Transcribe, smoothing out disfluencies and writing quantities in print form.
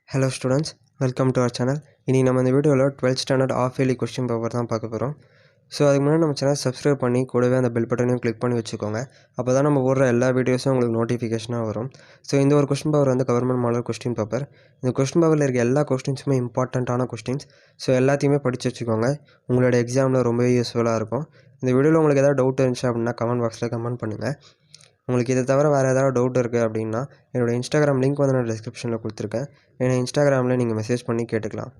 Hello students, welcome to our channel. இன்னைக்கு நம்ம இந்த வீடியோவில் 12th standard half yearly question paper தான் பார்க்க போகிறோம். ஸோ அதுக்கு முன்னாடி நம்ம சேனல் சப்ஸ்கிரைப் பண்ணி கூடவே அந்த பெல் பட்டனையும் கிளிக் பண்ணி வச்சுக்கோங்க. அப்போ தான் நம்ம போடுற எல்லா வீடியோஸும் உங்களுக்கு நோட்டிஃபிகேஷனாக வரும். ஸோ இந்த ஒரு கொஸ்டின் பேப்பர் வந்து கவர்மெண்ட் மாடல் கொஸ்டின் பேப்பர். இந்த கொஸ்டின் பேப்பரில் இருக்க எல்லா கொஸ்டின்ஸுமே இம்பார்ட்டண்ட்டான கொஸ்டின்ஸ். ஸோ எல்லாத்தையுமே படித்து வச்சுக்கோங்க. உங்களோட எக்ஸாமில் ரொம்பவே யூஸ்ஃபுல்லாக இருக்கும். இந்த வீடியோவில் உங்களுக்கு ஏதாவது டவுட் இருந்துச்சு அப்படின்னா கமெண்ட் பாக்ஸில் கமெண்ட் பண்ணுங்கள். உங்களுக்கு இதை தவிர வேறு ஏதாவது டவுட் இருக்குது அப்படின்னா என்னோடய இன்ஸ்டாகிராம் லிங்க் வந்து நான் டிஸ்கிரிப்ஷனில் கொடுத்துருக்கேன். என்னோடய இன்ஸ்டாகிராமில் நீங்கள் மெசேஜ் பண்ணி கேட்டுக்கலாம்.